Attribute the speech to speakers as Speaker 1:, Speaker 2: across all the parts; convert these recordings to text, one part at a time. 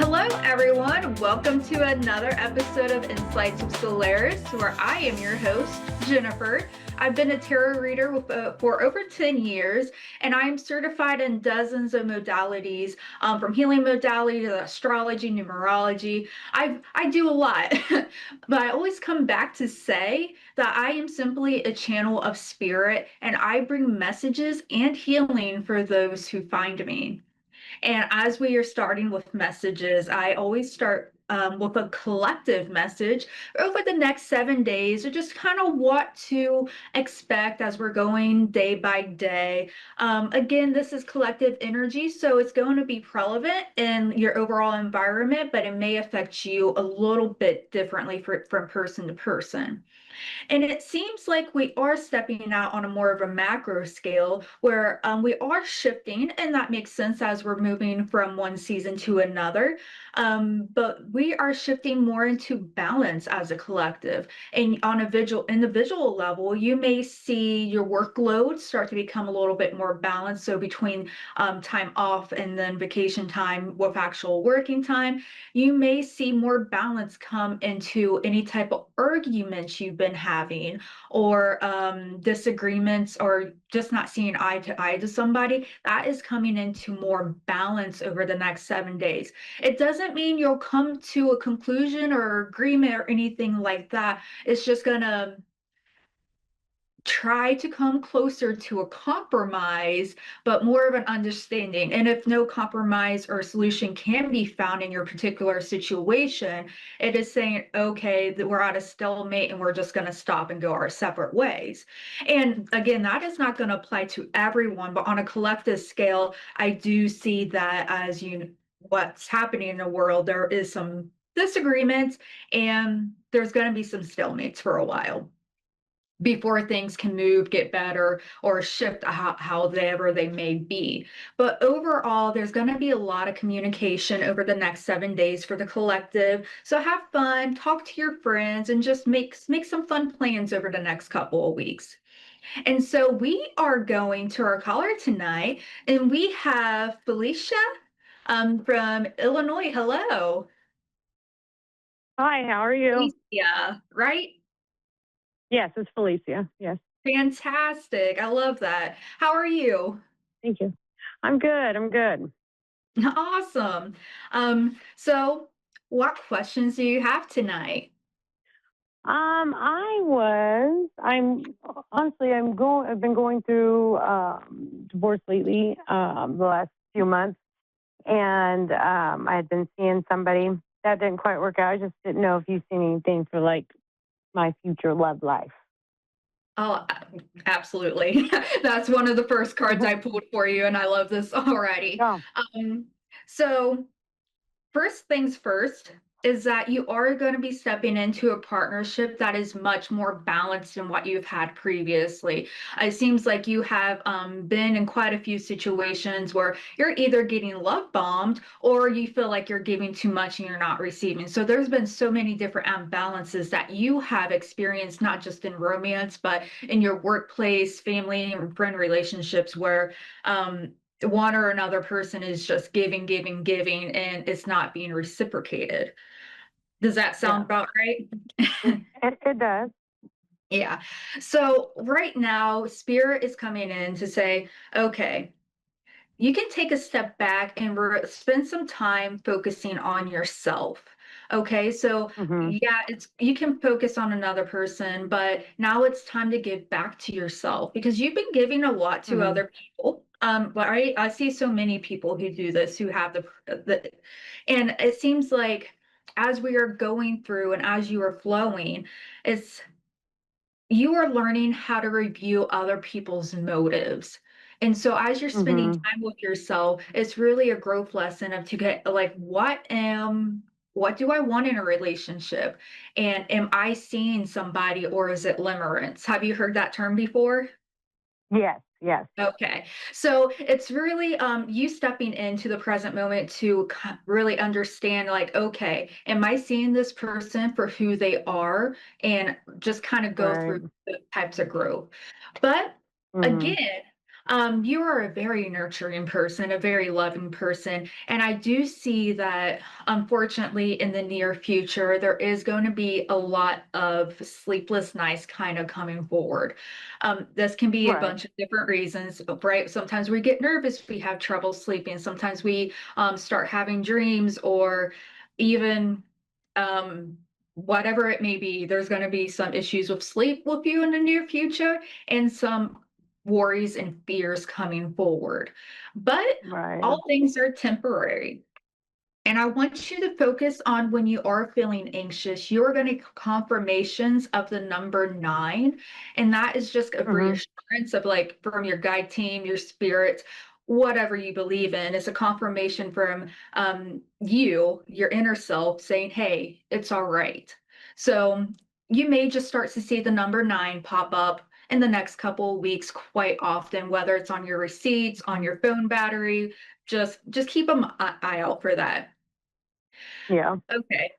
Speaker 1: Hello, everyone. Welcome to another episode of Insights with Soularis, where I am your host, Jennifer. I've been a tarot reader for over 10 years, and I'm certified in dozens of modalities, from healing modality to astrology, numerology. I do a lot, but I always come back to say that I am simply a channel of spirit, and I bring messages and healing for those who find me. And as we are starting with messages, I always start with a collective message over the next 7 days, or just kind of what to expect as we're going day by day. Again, this is collective energy, so it's going to be relevant in your overall environment, but it may affect you a little bit differently from person to person. And it seems like we are stepping out on a more of a macro scale where we are shifting, and that makes sense as we're moving from one season to another. But we are shifting more into balance as a collective. And on a individual level, you may see your workload start to become a little bit more balanced. So between time off and then vacation time with actual working time, you may see more balance come into any type of arguments you've been having, or disagreements, or just not seeing eye to eye to somebody. That is coming into more balance over the next 7 days. It doesn't mean you'll come to a conclusion or agreement or anything like that. It's just gonna try to come closer to a compromise, but more of an understanding. And if no compromise or solution can be found in your particular situation, it is saying, okay, that we're at a stalemate and we're just going to stop and go our separate ways. And again, that is not going to apply to everyone, but on a collective scale, I do see that as what's happening in the world, there is some disagreements and there's going to be some stalemates for a while before things can move, get better, or shift however they may be. But overall, there's going to be a lot of communication over the next 7 days for the collective. So have fun, talk to your friends, and just make some fun plans over the next couple of weeks. And so we are going to our caller tonight, and we have Felicia from Illinois. Hello.
Speaker 2: Hi, how are you?
Speaker 1: Felicia, right?
Speaker 2: Yes, it's Felicia. Yes,
Speaker 1: Fantastic. I love that. How are you?
Speaker 2: thank you. I'm good. I'm good.
Speaker 1: Awesome. So what questions do you have tonight?
Speaker 2: I'm honestly, I've been going through divorce lately, the last few months, and I had been seeing somebody that didn't quite work out. I just didn't know if you've seen anything for like my future love life.
Speaker 1: Oh, absolutely. That's one of the first cards I pulled for you, and I love this already.
Speaker 2: Oh,
Speaker 1: Um, so first things first is that you are going to be stepping into a partnership that is much more balanced than what you've had previously. It seems like you have been in quite a few situations where you're either getting love bombed or you feel like you're giving too much and you're not receiving. So there's been so many different imbalances that you have experienced, not just in romance, but in your workplace, family, and friend relationships where one or another person is just giving, giving, giving, and it's not being reciprocated. Does that sound
Speaker 2: yeah,
Speaker 1: about right?
Speaker 2: it does.
Speaker 1: Yeah. So right now, Spirit is coming in to say, okay, you can take a step back and spend some time focusing on yourself. Okay, so
Speaker 2: Hmm.
Speaker 1: yeah, it's you can focus on another person, but now it's time to give back to yourself because you've been giving a lot to
Speaker 2: Hmm.
Speaker 1: other people. But I see so many people who do this who have and it seems like as we are going through and as you are flowing, it's you are learning how to review other people's motives. And so as you're spending
Speaker 2: Hmm.
Speaker 1: time with yourself, it's really a growth lesson of to get like, what do I want in a relationship? And am I seeing somebody or is it limerence? Have you heard that term before?
Speaker 2: Yes, yes.
Speaker 1: Okay. So it's really you stepping into the present moment to really understand like, okay, am I seeing this person for who they are and just kind of go through
Speaker 2: Right.
Speaker 1: the types of growth. But
Speaker 2: Hmm.
Speaker 1: again, You are a very nurturing person, a very loving person. And I do see that, unfortunately, in the near future, there is going to be a lot of sleepless nights kind of coming forward. This can be a
Speaker 2: Right.
Speaker 1: bunch of different reasons, right? Sometimes we get nervous, we have trouble sleeping. Sometimes we start having dreams, or even um, whatever it may be. There's going to be some issues with sleep with you in the near future, and some worries and fears coming forward. But
Speaker 2: Right.
Speaker 1: all things are temporary. And I want you to focus on when you are feeling anxious, you're going to get confirmations of the number 9. And that is just a
Speaker 2: Mhm.
Speaker 1: reassurance of like from your guide team, your spirits, whatever you believe in. It's a confirmation from you, your inner self, saying, hey, it's all right. So you may just start to see the number 9 pop up in the next couple of weeks quite often, whether it's on your receipts, on your phone battery. Just keep an eye out for that.
Speaker 2: Yeah.
Speaker 1: Okay.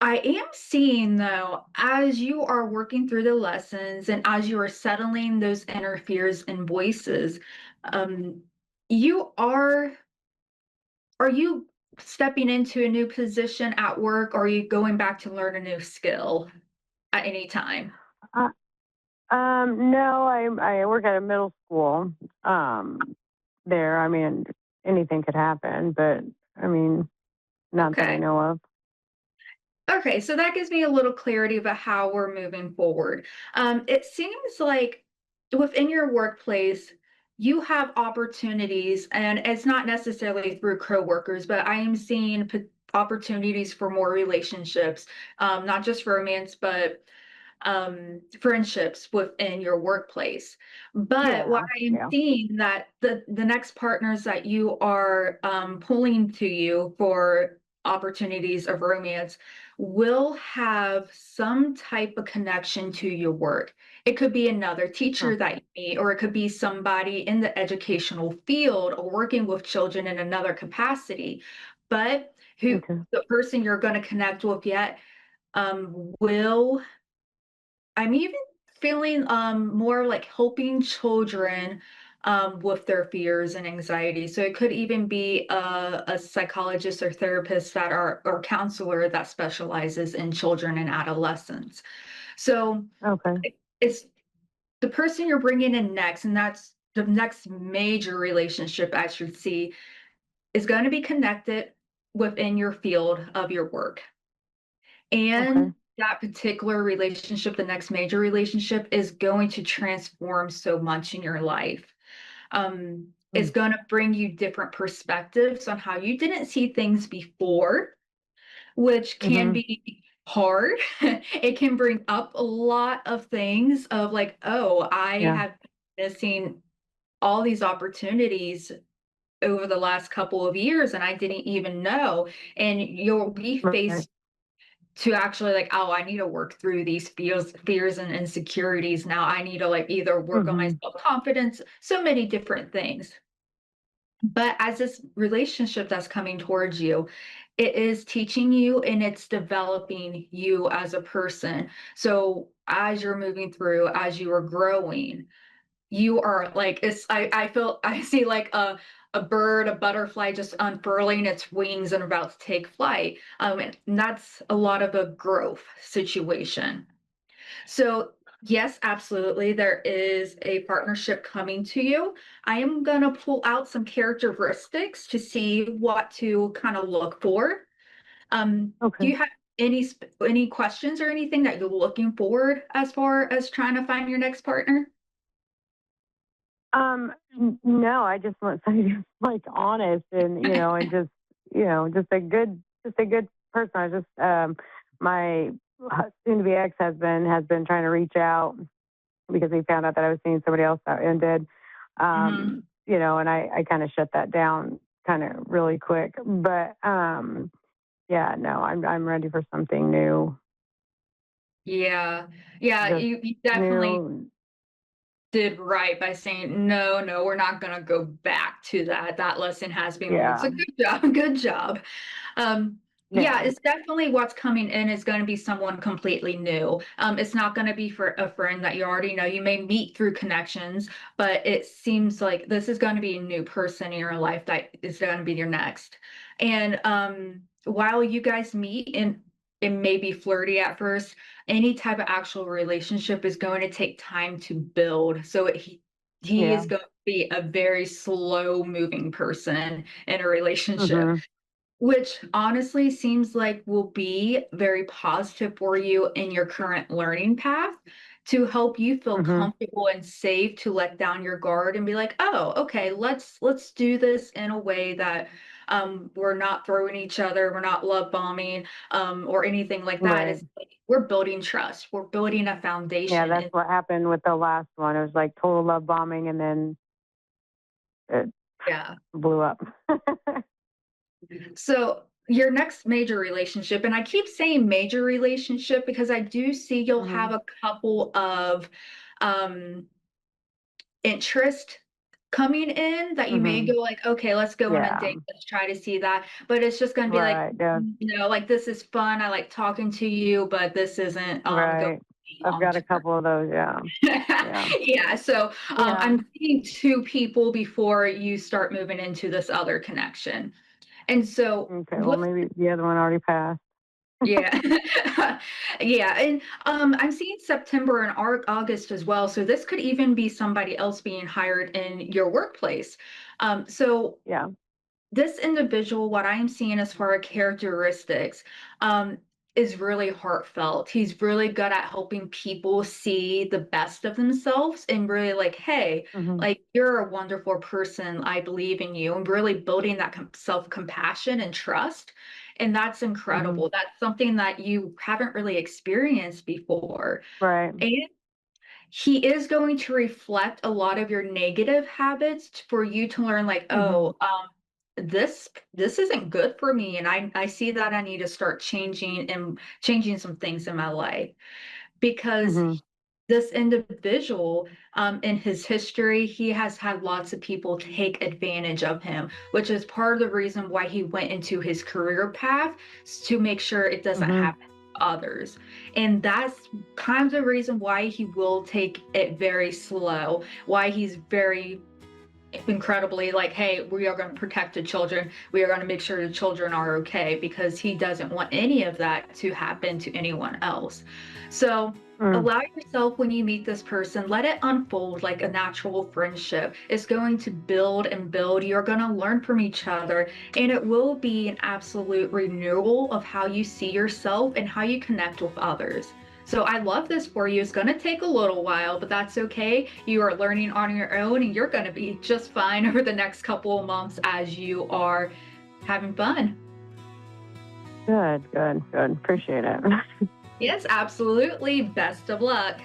Speaker 1: I am seeing though, as you are working through the lessons and as you are settling those inner fears and voices, um, you are you stepping into a new position at work, or are you going back to learn a new skill at any time?
Speaker 2: Uh, no, I work at a middle school. There, I mean, anything could happen, but I mean, not that I
Speaker 1: Okay.
Speaker 2: know of.
Speaker 1: Okay, so that gives me a little clarity about how we're moving forward. It seems like within your workplace, you have opportunities, and it's not necessarily through coworkers, but I am seeing opportunities for more relationships, not just romance, but friendships within your workplace. But what
Speaker 2: Yeah,
Speaker 1: I am
Speaker 2: yeah.
Speaker 1: seeing that the next partners that you are pulling to you for opportunities of romance will have some type of connection to your work. It could be another
Speaker 2: Huh.
Speaker 1: teacher that you meet, or it could be somebody in the educational field or working with children in another capacity. But who
Speaker 2: Okay.
Speaker 1: the person you're going to connect with yet will I'm even feeling more like helping children with their fears and anxiety. So it could even be a psychologist or therapist that are or counselor that specializes in children and adolescents. So
Speaker 2: Okay.
Speaker 1: it's the person you're bringing in next, and that's the next major relationship I should see is going to be connected within your field of your work.
Speaker 2: Okay.
Speaker 1: And that particular relationship, the next major relationship, is going to transform so much in your life. It's
Speaker 2: Mm.
Speaker 1: going to bring you different perspectives on how you didn't see things before, which can
Speaker 2: Mhm.
Speaker 1: be hard. It can bring up a lot of things of like, oh, I
Speaker 2: Yeah.
Speaker 1: have been missing all these opportunities over the last couple of years and I didn't even know. And you'll be
Speaker 2: Right.
Speaker 1: faced to actually like, oh, I need to work through these fears and insecurities. Now I need to like either work on my
Speaker 2: Mhm.
Speaker 1: self-confidence, so many different things. But as this relationship that's coming towards you, it is teaching you and it's developing you as a person. So as you're moving through, as you are growing, you are like I feel I see like a bird, a butterfly just unfurling its wings and about to take flight. And that's a lot of a growth situation. So yes, absolutely, there is a partnership coming to you. I am gonna pull out some characteristics to see what to kind of look for. Do
Speaker 2: Okay.
Speaker 1: you have any questions or anything that you're looking forward as far as trying to find your next partner?
Speaker 2: No, I just want somebody who's like honest and and just just a good person. I just my soon to be ex husband has been trying to reach out because he found out that I was seeing somebody else that ended.
Speaker 1: Mhm.
Speaker 2: And I kind of shut that down kind of really quick. But yeah, no, I'm ready for something new.
Speaker 1: Yeah. Yeah,
Speaker 2: Just
Speaker 1: you definitely
Speaker 2: new.
Speaker 1: did right by saying, "No, no, we're not gonna go back to that. That lesson has been learned."
Speaker 2: Yeah.
Speaker 1: So good job, good job. Um, Yeah,
Speaker 2: Yeah.
Speaker 1: it's definitely what's coming in is going to be someone completely new. It's not going to be for a friend that you already know. You may meet through connections, but it seems like this is going to be a new person in your life that is going to be your next. And while you guys meet and it may be flirty at first, any type of actual relationship is going to take time to build. So he
Speaker 2: Yeah.
Speaker 1: is going to be a very slow moving person in a relationship.
Speaker 2: Mhm.
Speaker 1: Which honestly seems like will be very positive for you in your current learning path to help you feel
Speaker 2: Mhm.
Speaker 1: comfortable and safe to let down your guard and be like, "Oh, okay, let's do this in a way that we're not throwing each other, we're not love bombing, or anything like that.
Speaker 2: Right.
Speaker 1: It's like we're building trust, we're building a
Speaker 2: Yeah,
Speaker 1: foundation."
Speaker 2: that's
Speaker 1: And
Speaker 2: what happened with the last one. It was like total love bombing, and then it
Speaker 1: yeah.
Speaker 2: blew up.
Speaker 1: So your next major relationship, and I keep saying major relationship because I do see you'll have
Speaker 2: Mhm.
Speaker 1: a couple of um interest coming in that you may go
Speaker 2: Mhm.
Speaker 1: like, okay, let's go on a
Speaker 2: Yeah.
Speaker 1: date, let's try to see that. But it's just gonna be like,
Speaker 2: Right. Yeah.
Speaker 1: like this is fun. I like talking to you, but this isn't going to
Speaker 2: Right.
Speaker 1: be
Speaker 2: I've
Speaker 1: long
Speaker 2: got a
Speaker 1: term.
Speaker 2: couple of those. Yeah. Yeah.
Speaker 1: Yeah, so
Speaker 2: Yeah.
Speaker 1: I'm seeing two people before you start moving into this other connection. And so
Speaker 2: Okay. Well,
Speaker 1: with
Speaker 2: maybe the other one already passed.
Speaker 1: yeah. Yeah, and, I'm seeing September and August as well, so this could even be somebody else being hired in your workplace. So
Speaker 2: Yeah.
Speaker 1: this individual, what I am seeing as far as characteristics, um, is really heartfelt. He's really good at helping people see the best of themselves and really like, hey,
Speaker 2: Mhm.
Speaker 1: like you're a wonderful person. I believe in you, and really building that self compassion and trust. And that's
Speaker 2: Mhm.
Speaker 1: incredible. That's something that you haven't really experienced before.
Speaker 2: Right.
Speaker 1: And he is going to reflect a lot of your negative habits for you to learn like,
Speaker 2: Mhm.
Speaker 1: "Oh, this isn't good for me, and I see that I need to start changing some things in my life." Because
Speaker 2: Mhm.
Speaker 1: this individual, in his history, he has had lots of people take advantage of him, which is part of the reason why he went into his career path to make sure it doesn't
Speaker 2: Mhm.
Speaker 1: happen to others. And that's kind of the reason why he will take it very slow, why he's very incredibly like, hey, we are going to protect the children. We are going to make sure the children are okay because he doesn't want any of that to happen to anyone else. So
Speaker 2: Mm.
Speaker 1: allow yourself when you meet this person, let it unfold like a natural friendship. It's going to build and build. You're going to learn from each other, and it will be an absolute renewal of how you see yourself and how you connect with others. So I love this for you. It's going to take a little while, but that's okay. You are learning on your own and you're going to be just fine over the next couple of months as you are having fun.
Speaker 2: Good. Good. Good. Appreciate it.
Speaker 1: Yes, absolutely. Best of luck.